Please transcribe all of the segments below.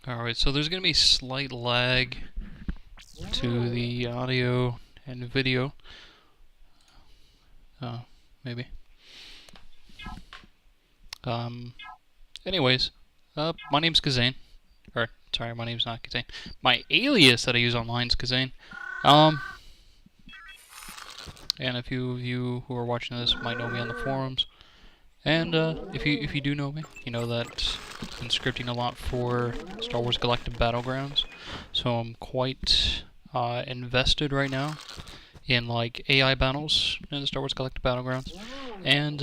Alright, so there's going to be slight lag to the audio and video. Maybe. Anyways, my name's Kazane. Or, sorry, my name's not Kazane. My alias that I use online is Kazane. And a few of you who are watching this might know me on the forums. And if you do know me, you know that I've been scripting a lot for Star Wars Galactic Battlegrounds. So I'm quite invested right now in like AI battles in the Star Wars Galactic Battlegrounds. And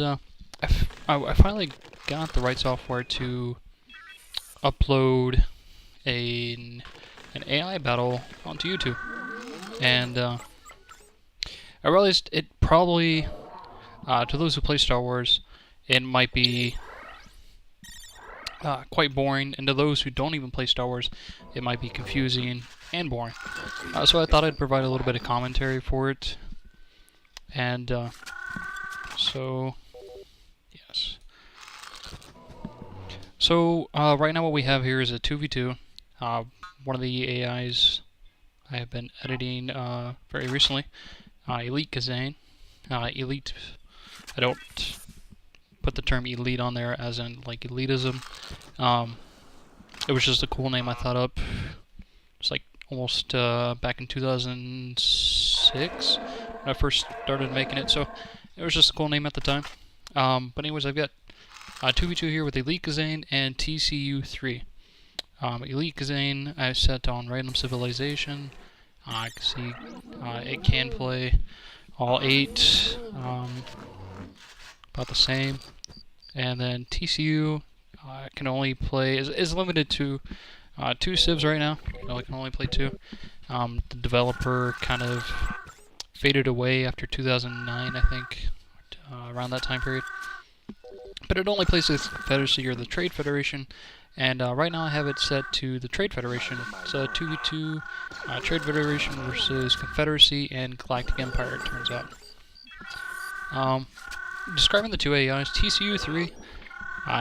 I finally got the right software to upload an AI battle onto YouTube. And I realized it probably, to those who play Star Wars, it might be quite boring, and to those who don't even play Star Wars, it might be confusing and boring. So I thought I'd provide a little bit of commentary for it. And so, yes. So right now what we have here is a 2v2. One of the AIs I have been editing very recently, Elite Kazane. Elite, I don't put the term elite on there as in like elitism. It was just a cool name I thought up. It's like almost back in 2006 when I first started making it, so it was just a cool name at the time. But anyways, I've got 2v2 here with Elite Kazane and TCU3. Elite Kazane I set on random civilization. I can see it can play all 8, about the same. And then TCU can only play, is limited to 2 civs right now. It can only play 2. The developer kind of faded away after 2009, I think, around that time period. But it only plays the Confederacy or the Trade Federation, and right now I have it set to the Trade Federation. It's a 2v2 Trade Federation versus Confederacy and Galactic Empire, it turns out. Describing the two AIs, TCU3,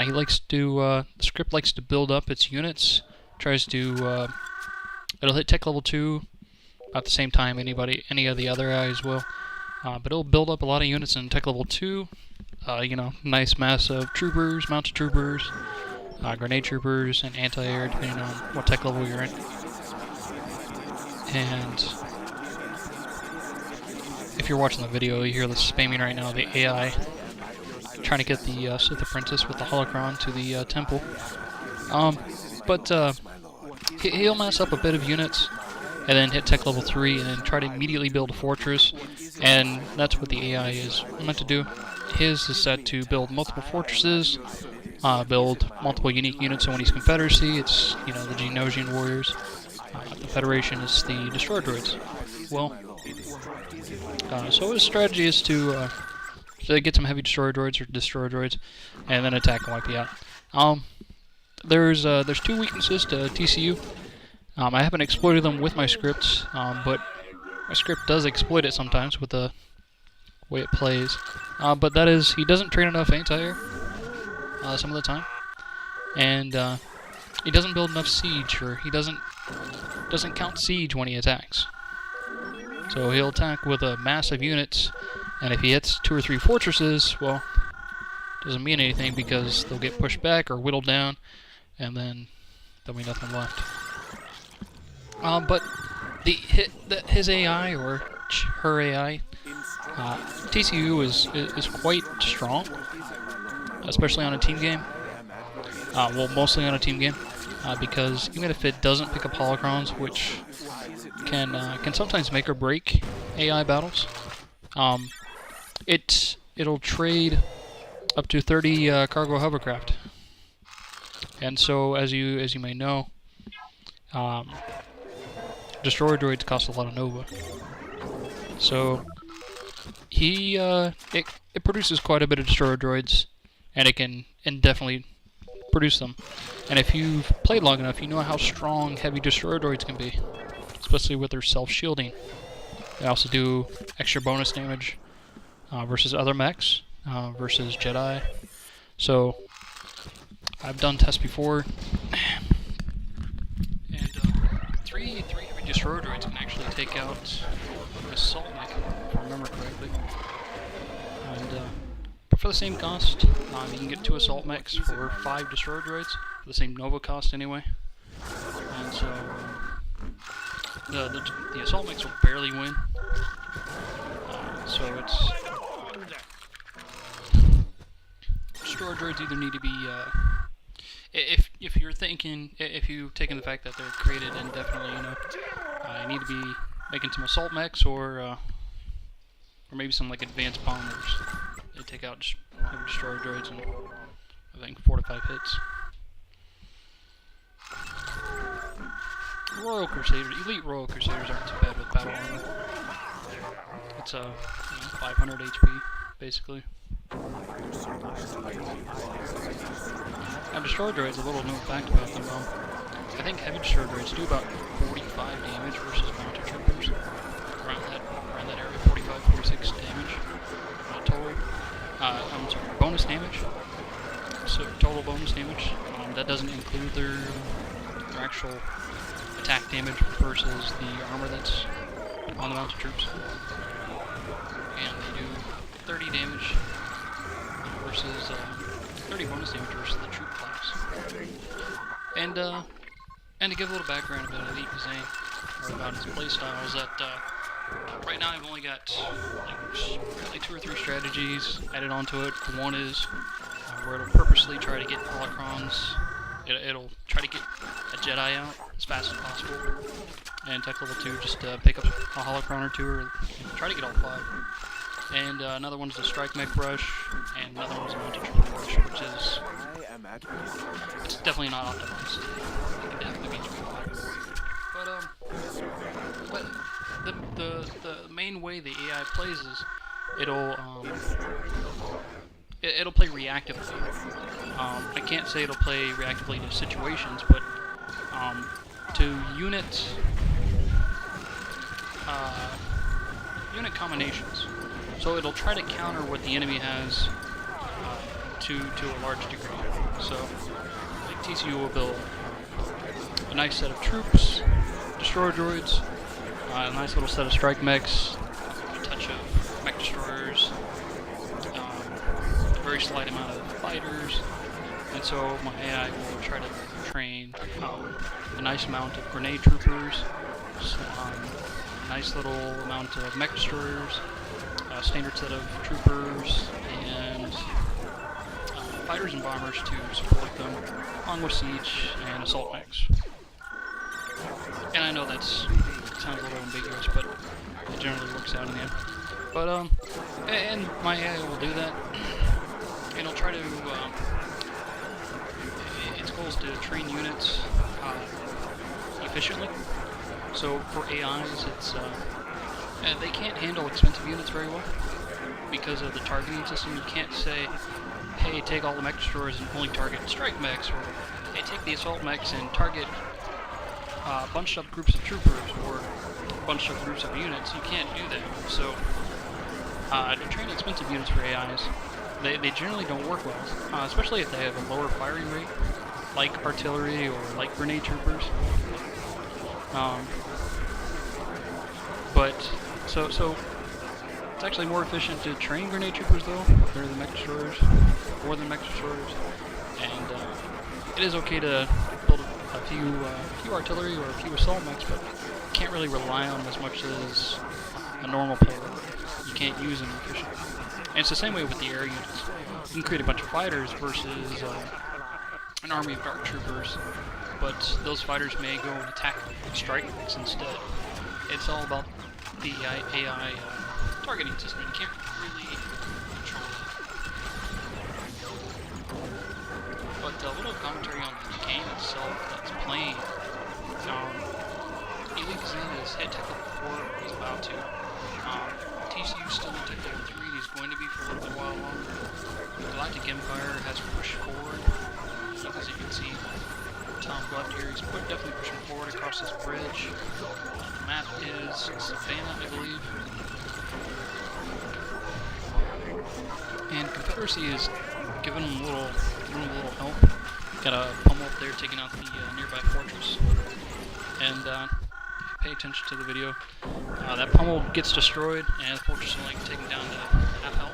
he likes to, the script likes to build up its units, tries to, it'll hit tech level 2 at the same time any of the other AIs will, but it'll build up a lot of units in tech level 2, you know, nice mass of troopers, mounted troopers, grenade troopers, and anti-air, depending on what tech level you're in. And if you're watching the video, you hear the spamming right now, the AI trying to get the Sith apprentice with the holocron to the temple. But he'll mass up a bit of units and then hit tech level 3 and then try to immediately build a fortress, and that's what the AI is meant to do. His is set to build multiple fortresses, build multiple unique units. So when he's Confederacy, it's, you know, the Geonosian warriors. The Federation is the destroyer droids. Well, so his strategy is to get some heavy destroyer droids and then attack and wipe you out. There's 2 weaknesses to TCU. I haven't exploited them with my scripts, but my script does exploit it sometimes with the way it plays. But that is, he doesn't train enough anti-air some of the time, and he doesn't build enough siege, or he doesn't count siege when he attacks. So he'll attack with a massive units, and if he hits 2 or 3 fortresses, well, doesn't mean anything because they'll get pushed back or whittled down, and then there'll be nothing left. But his AI, or her AI, TCU is quite strong, especially on a team game. Well, mostly on a team game, because even if it doesn't pick up holocrons, which can sometimes make or break AI battles, it'll trade up to 30 cargo hovercraft. And so, as you may know, destroyer droids cost a lot of Nova. So it produces quite a bit of destroyer droids, and it can indefinitely produce them. And if you've played long enough, you know how strong heavy destroyer droids can be, especially with their self-shielding. They also do extra bonus damage versus other mechs, versus Jedi. So I've done tests before. destroyer droids can actually take out an assault mech, if I remember correctly. And but for the same cost, you can get 2 assault mechs for 5 destroyer droids, for the same Nova cost anyway. And so the assault mechs will barely win. So it's destroyer droids either need to be if you're thinking, if you've taken the fact that they're created indefinitely, you know, you need to be making some assault mechs or maybe some like advanced bombers. They take out destroyer droids in I think 4 to 5 hits. Royal Crusaders, elite Royal Crusaders aren't too bad with battle armor. It's 500 HP basically. Now destroyer droids, a little known fact about them. I think heavy destroyer droids do about 45 damage versus mounted troopers. Around that area, 45, 46 damage total. I'm sorry, bonus damage. So total bonus damage. That doesn't include their actual attack damage versus the armor that's on the mounted troops. And they do 30 damage versus 30 bonus damage versus the troop class. And to give a little background about EKv3 or about his playstyle is that right now I've only got like 2 or 3 strategies added onto it. One is where it'll purposely try to get holocrons. It'll try to get a Jedi out as fast as possible. And tech level 2, just pick up a holocron or 2 or try to get all 5. And another one's the strike mech rush, and another one's a mounted trooper rush, which is it's definitely not optimized. It can definitely be but the main way the AI plays is it'll play reactively. I can't say it'll play reactively to situations, but to unit combinations. So it'll try to counter what the enemy has to a large degree. So like TCU will build a nice set of troops, destroyer droids, a nice little set of strike mechs, a touch of mech destroyers, a very slight amount of fighters, and so my AI will try to train a nice amount of grenade troopers, a nice little amount of mech destroyers, a standard set of troopers, and fighters and bombers to support them, along with siege and assault mechs. And I know that sounds a little ambiguous, but it generally works out in the end. But and my AI will do that, and it'll try to. Its goal is to train units efficiently. So for AIs, it's they can't handle expensive units very well because of the targeting system. You can't say, hey, take all the mech destroyers and only target strike mechs, or hey, take the assault mechs and target bunched up groups of troopers or bunched up groups of units. You can't do that. So to train expensive units for AIs, they generally don't work well, especially if they have a lower firing rate, like artillery or like grenade troopers. But so it's actually more efficient to train grenade troopers though, better than mech destroyers, more than mech destroyers, and it is okay to build a few artillery or a few assault mechs, but you can't really rely on them as much as a normal player. You can't use them efficiently. And it's the same way with the air units. You can create a bunch of fighters versus an army of dark troopers, but those fighters may go and attack strike mechs instead. It's all about the AI targeting system. You can't really control it. But a little commentary on the game itself that's playing. EKv3 is hit tech level 4, he's about to. TCU still in tech level 3, he's going to be for a little bit while longer. The Galactic Empire has pushed forward, as you can see. Top left here, he's definitely pushing forward across this bridge. The map is Savannah, I believe. And Confederacy is giving him a little help. Got a pummel up there taking out the nearby fortress. And pay attention to the video. That pummel gets destroyed, and the fortress is only taken down to half health.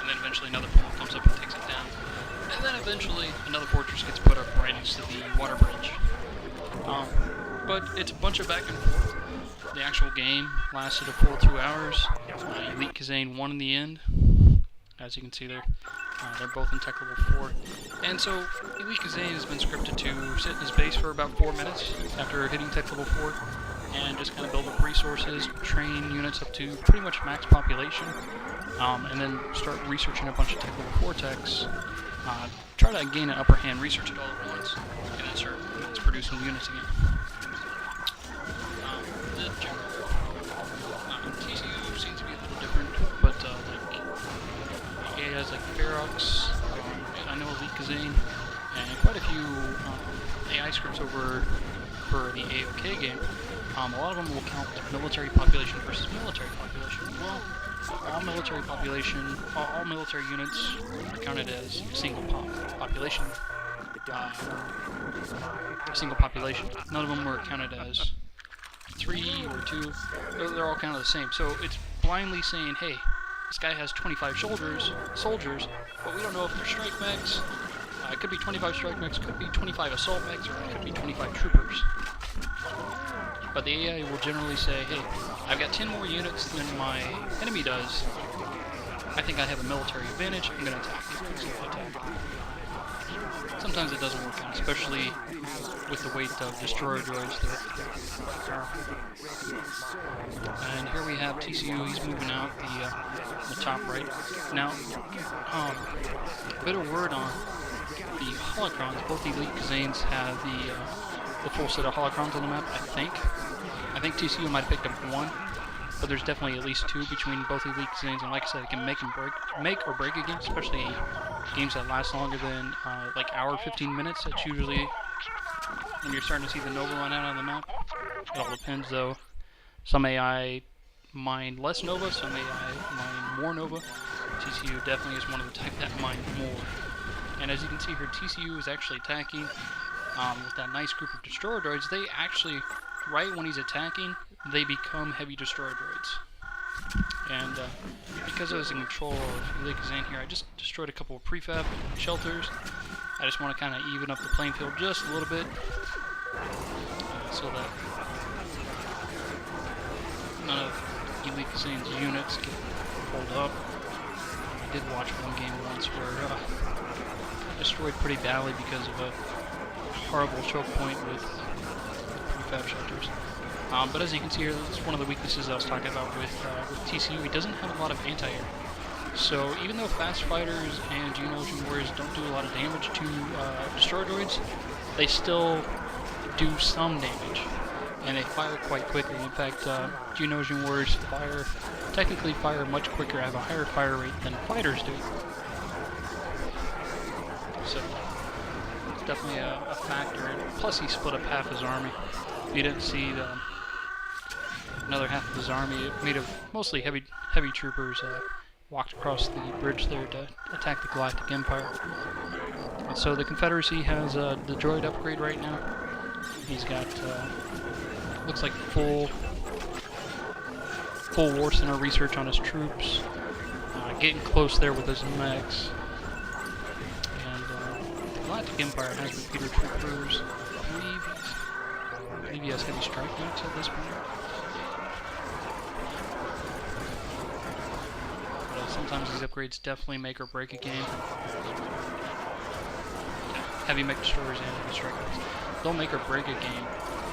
And then eventually another pummel comes up and takes it down. And then eventually another fortress gets put up right next to the water bridge. But it's a bunch of back and forth. The actual game lasted a full 2 hours. Elite Kazane won in the end, as you can see there. They're both in tech level 4. And so Elite Kazane has been scripted to sit in his base for about 4 minutes after hitting tech level 4 and just kind of build up resources, train units up to pretty much max population, and then start researching a bunch of tech level 4 techs. Try to gain an upper hand, research it all at once, and then start producing units again. The general TCU seems to be a little different, but like it has like Ferox, I know Elite Kazane, and quite a few AI scripts over for the AOK game. A lot of them will count military population versus military population. Well, all military population, all military units are counted as single population. Single population. None of them were counted as 3 or 2. They're all counted the same. So it's blindly saying, hey, this guy has 25 soldiers, but we don't know if they're strike mechs. It could be 25 strike mechs, could be 25 assault mechs, or it could be 25 troopers. But the AI will generally say, hey, I've got 10 more units than my enemy does. I think I have a military advantage, I'm going to attack. Sometimes it doesn't work out, especially with the weight of destroyer droids. And here we have TCU, he's moving out the top right. Now, a bit of word on the holocrons. Both Elite Kazanes have the full set of holocrons on the map, I think. I think TCU might have picked up 1, but there's definitely at least 2 between both Elite Kazanes, and like I said, it can make or break a game, especially games that last longer than like hour 15 minutes. That's usually when you're starting to see the Nova run out on the map. It all depends though. Some AI mine less Nova, some AI mine more Nova. TCU definitely is one of the type that mine more. And as you can see here, TCU is actually attacking with that nice group of destroyer droids. They actually, right when he's attacking, they become heavy destroyer droids. And because I was in control of Elite Kazane here, I just destroyed a couple of prefab shelters. I just want to kind of even up the playing field just a little bit, so that none of Elite Kazane's units get pulled up. I did watch one game once where I destroyed pretty badly because of a horrible choke point with prefab shelters. But as you can see here, this is one of the weaknesses I was talking about with TCU. He doesn't have a lot of anti-air. So even though fast fighters and Geonosian warriors don't do a lot of damage to destroyer droids, they still do some damage, and they fire quite quickly. In fact, Geonosian warriors technically fire much quicker, have a higher fire rate than fighters do. So it's definitely a factor. And plus, he split up half his army. You didn't see another half of his army, made of mostly heavy troopers, walked across the bridge there to attack the Galactic Empire. And so the Confederacy has the droid upgrade right now. He's got looks like full war center research on his troops, getting close there with his mechs. And the Galactic Empire has repeater troopers. I believe he has heavy strike mechs at this point. Sometimes these upgrades definitely make or break a game. Heavy mech destroyers and heavy strike mechs. They'll make or break a game,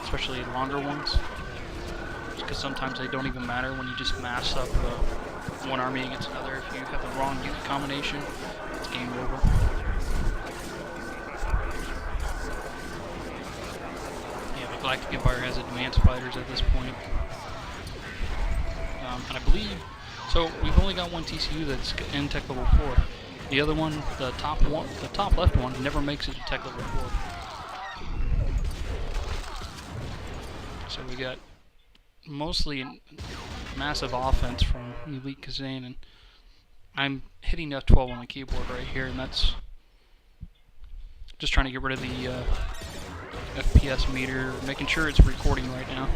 especially longer ones. Because sometimes they don't even matter when you just mass up one army against another. If you have the wrong unit combination, it's game over. Yeah, the Galactic Empire has advanced fighters at this point. And I believe... So we've only got one TCU that's in tech level 4. The other one, the top left one, never makes it to tech level 4. So we got mostly massive offense from Elite Kazane, and I'm hitting F12 on the keyboard right here, and that's just trying to get rid of the FPS meter, making sure it's recording right now.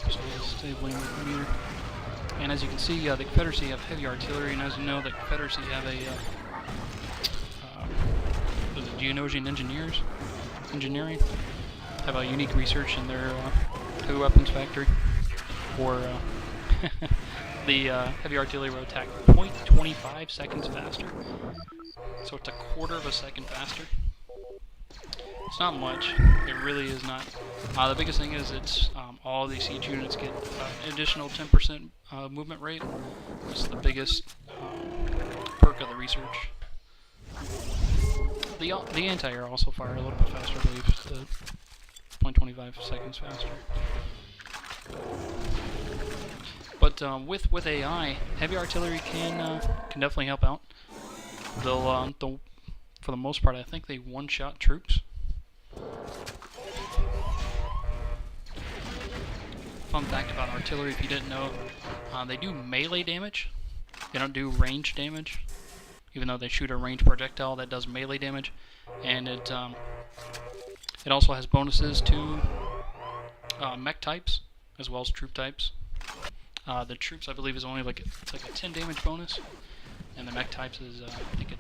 So disabling the meter. And as you can see, the Confederacy have heavy artillery, and as you know, the Confederacy have a Geonosian engineering have a unique research in their heavy weapons factory, or the heavy artillery will attack 0.25 seconds faster. So it's a quarter of a second faster. It's not much. It really is not. The biggest thing is it's all the siege units get an additional 10% movement rate. It's the biggest perk of the research. The anti-air also fire a little bit faster, I believe. 0.25 seconds faster. But with AI, heavy artillery can definitely help out. They'll for the most part, I think they one-shot troops. Fun fact about artillery, if you didn't know, they do melee damage. They don't do range damage, even though they shoot a ranged projectile that does melee damage. And it also has bonuses to mech types as well as troop types. The troops, I believe, is only it's like a 10 damage bonus, and the mech types is I think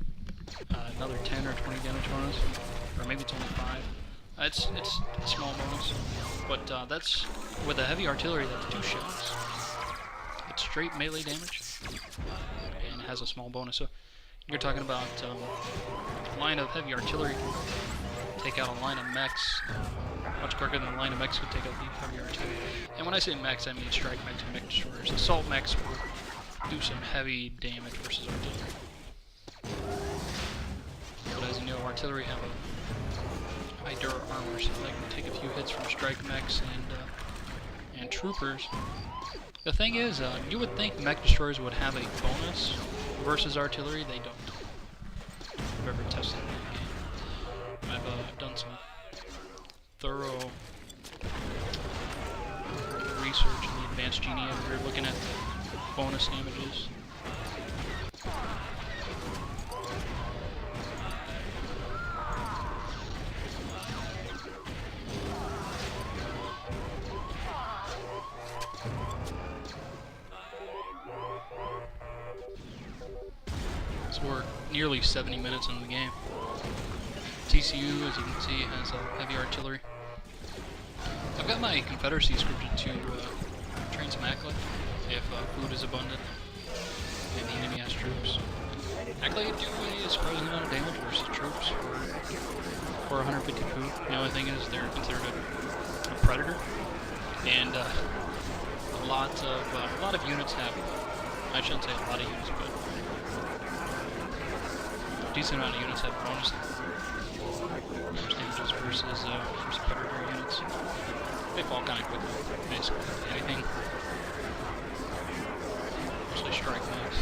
another 10 or 20 damage bonus, or maybe it's only 5. It's a small bonus, but that's with the heavy artillery. That's 2 shots. It's straight melee damage, and it has a small bonus. So you're talking about a line of heavy artillery can take out a line of mechs much quicker than a line of mechs could take out the heavy artillery. And when I say mechs, I mean strike mechs and mech destroyers. Assault mechs will do some heavy damage versus artillery. But as you know, artillery have a high dura armor, so they can take a few hits from strike mechs and troopers. The thing is, you would think mech destroyers would have a bonus versus artillery. They don't. I've ever tested the game. I've done some thorough research in the advanced genie. We're looking at bonus damages. So we're nearly 70 minutes into the game. TCU, as you can see, has heavy artillery. I've got my Confederacy scripted to train some acolyte if food is abundant and the enemy has troops. Acolyte do a surprising amount of damage versus troops for 150 food. The only thing is they're considered a predator, and a lot of units have. I shouldn't say a lot of units, but a decent amount of units have bonus damages versus predator units. They fall kind of quickly, basically. Anything. Mostly strike mechs.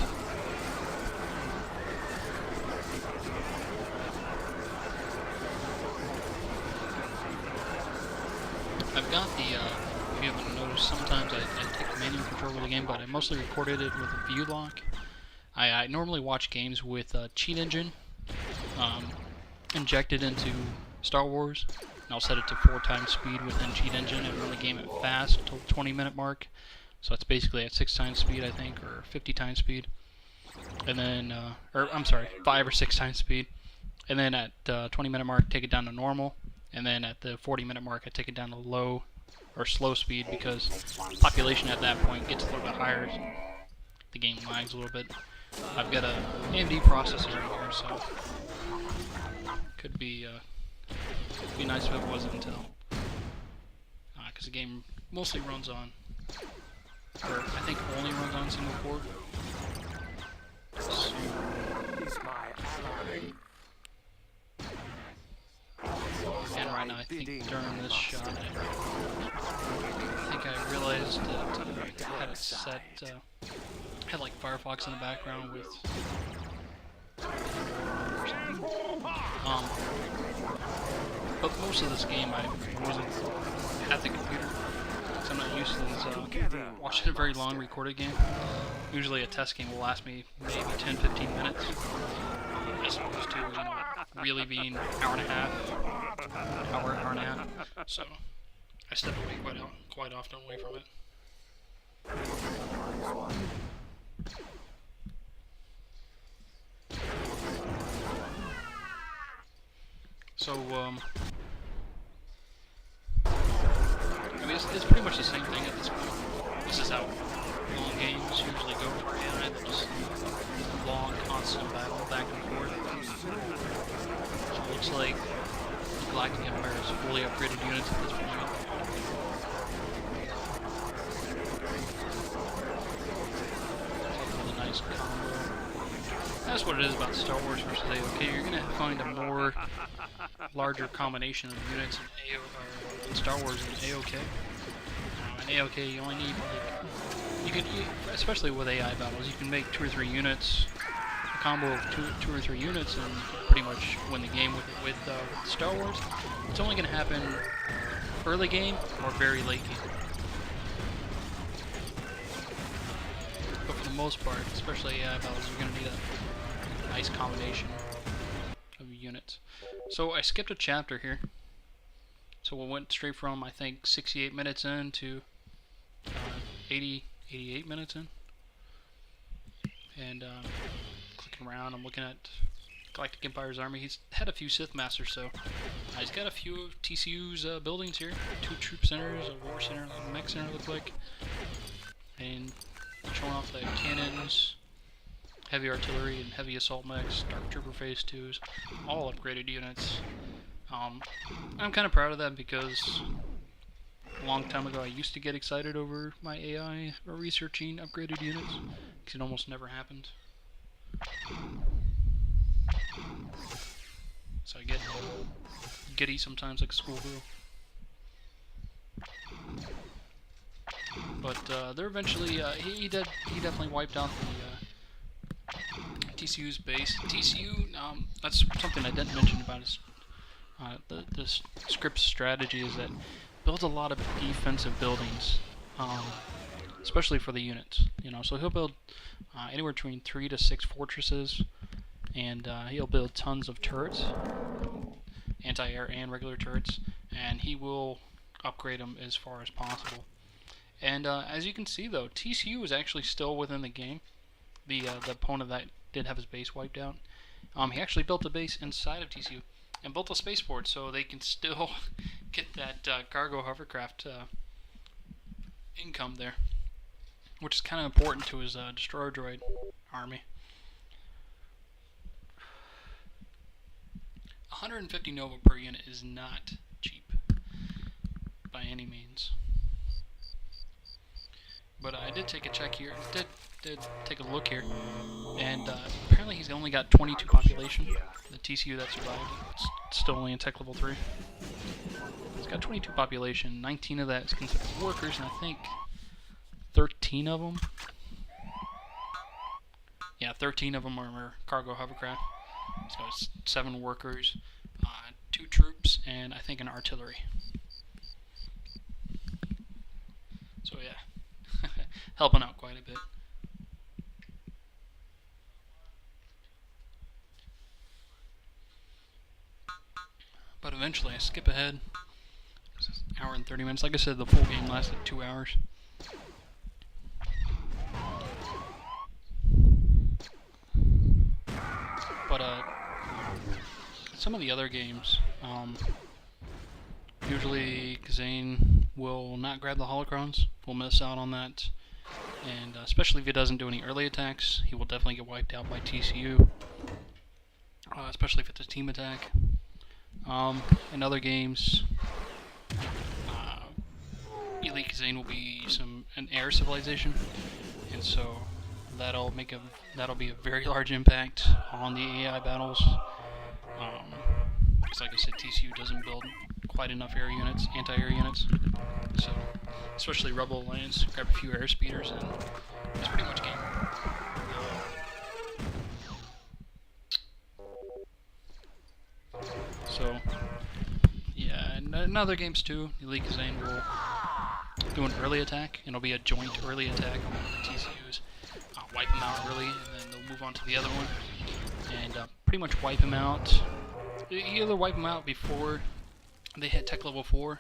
I've got the, if you haven't noticed, sometimes I take manual control of the game, but I mostly recorded it with a view lock. I normally watch games with a cheat engine injected into Star Wars, and I'll set it to 4 times speed within cheat engine and run the game at fast until the 20-minute mark. So it's basically at 6 times speed, I think, or 50 times speed. And then, or I'm sorry, 5 or 6 times speed. And then at the 20-minute mark, take it down to normal. And then at the 40-minute mark, I take it down to low or slow speed, because population at that point gets a little bit higher. The game lags a little bit. I've got a AMD processor in here, so could be nice if it wasn't Intel, because the game mostly runs on, or I think only runs on single core. So, and right now, I think during this shot, I think I realized that I had it set, had like Firefox in the background with but most of this game I wasn't at the computer, so I'm not used to this, watching a very long recorded game. Usually a test game will last me maybe 10-15 minutes, as opposed to, really being hour and a half, hour and a half. So I step away quite often away from it. So I mean, it's pretty much the same thing at this point. This is how long games usually go for AI. They're just long, constant battle back and forth. So it looks like the Galactic Empire is fully upgraded units at this point. Really nice combo. That's what it is about Star Wars versus AOK. You're going to find a more larger combination of units in Star Wars than AOK. In AOK, you only need, like, especially with AI battles, you can make 2 or 3 units, a combo of two or 3 units, and pretty much win the game with Star Wars. It's only going to happen early game or very late game. But for the most part, especially AI battles, you're going to need a nice combination of units. So I skipped a chapter here. So we went straight from, I think, 68 minutes in to 88 minutes in. And clicking around, I'm looking at Galactic Empire's army. He's had a few Sith Masters, so he's got a few of TCU's buildings here. 2 troop centers, a war center, a mech center, look like. And showing off the cannons, heavy artillery, and heavy assault mechs, Dark Trooper Phase 2s, all upgraded units. I'm kind of proud of that because a long time ago I used to get excited over my AI researching upgraded units because it almost never happened. So I get giddy sometimes like a schoolgirl. But they're eventually, he definitely wiped out the TCU's base. TCU, that's something I didn't mention about his the script's strategy is that builds a lot of defensive buildings, especially for the units. You know, so he'll build anywhere between 3 to 6 fortresses, and he'll build tons of turrets, anti-air and regular turrets, and he will upgrade them as far as possible. And as you can see, though, TCU is actually still within the game. The opponent that did have his base wiped out, he actually built a base inside of TCU and built a spaceport so they can still get that cargo hovercraft income there, which is kind of important to his destroyer droid army. 150 Nova per unit is not cheap by any means. But I did take a check here, did take a look here, and apparently he's only got 22 population. The TCU that survived, it's still only in tech level 3. He's got 22 population, 19 of that is considered workers, and I think 13 of them, yeah, 13 of them are cargo hovercraft. So it's 7 workers, 2 troops, and I think an artillery. So yeah. Helping out quite a bit. But eventually I skip ahead. It's an hour and 30 minutes. Like I said, the full game lasted 2 hours. But some of the other games, usually Kazane will not grab the holocrons. We'll miss out on that. And especially if he doesn't do any early attacks, he will definitely get wiped out by TCU. Especially if it's a team attack. In other games, Elite Kazane will be an air civilization, and so that'll be a very large impact on the AI battles. Because like I said, TCU doesn't build quite enough air units, anti-air units. So, especially Rebel Alliance, grab a few air speeders, and it's pretty much game. So, yeah, and in other games too, Elite Kazane will do an early attack, and it'll be a joint early attack on one of the TCUs. Wipe them out early, and then they'll move on to the other one, and pretty much wipe him out You either wipe them out before they hit tech level 4, or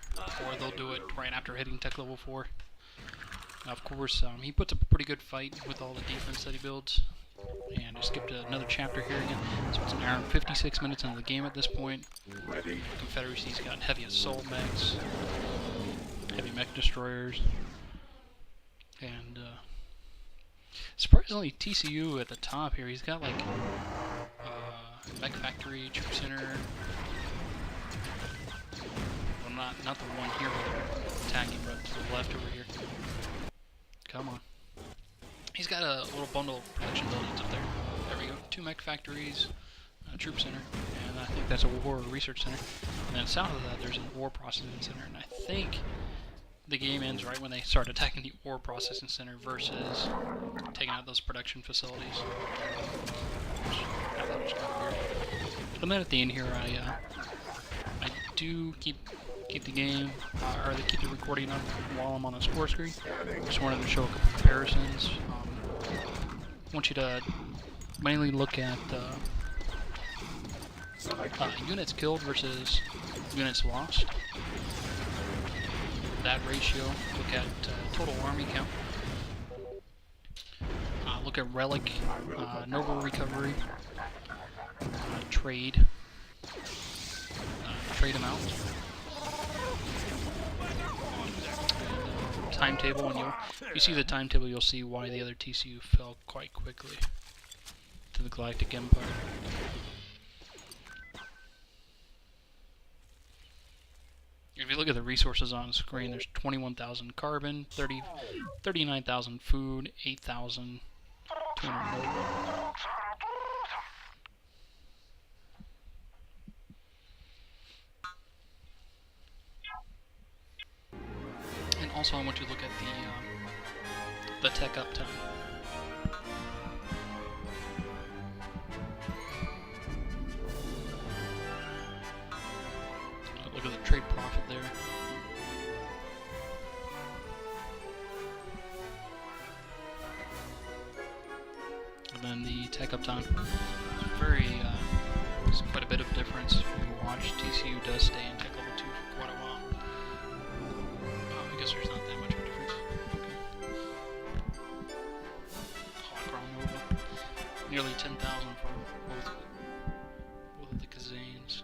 they'll do it right after hitting tech level 4. Now, of course, he puts up a pretty good fight with all the defense that he builds. And I skipped another chapter here again. So it's an hour and 56 minutes into the game at this point. The Confederacy's got heavy assault mechs, heavy mech destroyers, and surprisingly, TCU at the top here. He's got like mech factory, troop center. Well, not the one here where they're attacking, but to the left over here. Come on. He's got a little bundle of production buildings up there. There we go. 2 mech factories, a troop center, and I think that's a war research center. And then south of that, there's an ore processing center. And I think the game ends right when they start attacking the ore processing center versus taking out those production facilities. I thought it was kind of weird. But then at the end here, I do keep the game, or they keep the recording up while I'm on the score screen. Just wanted to show a couple comparisons. I want you to mainly look at units killed versus units lost. That ratio. Look at total army count. Look at relic, Nova recovery, trade amount. Timetable, and you see the timetable, you'll see why the other TCU fell quite quickly to the Galactic Empire. If you look at the resources on the screen, there's 21,000 carbon, 39,000 food, 8,200 Nova. And also, I want you to look at the tech uptime. Look at the trade profit there. And then the tech uptime. There's quite a bit of difference. If you watch, TCU does stay in tech level 2 for quite a while. I guess there's not that much of a difference. Okay. Nova. Nearly 10,000 for both of the Kazanes.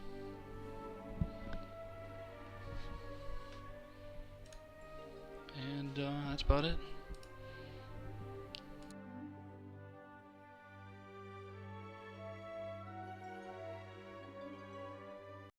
And that's about it.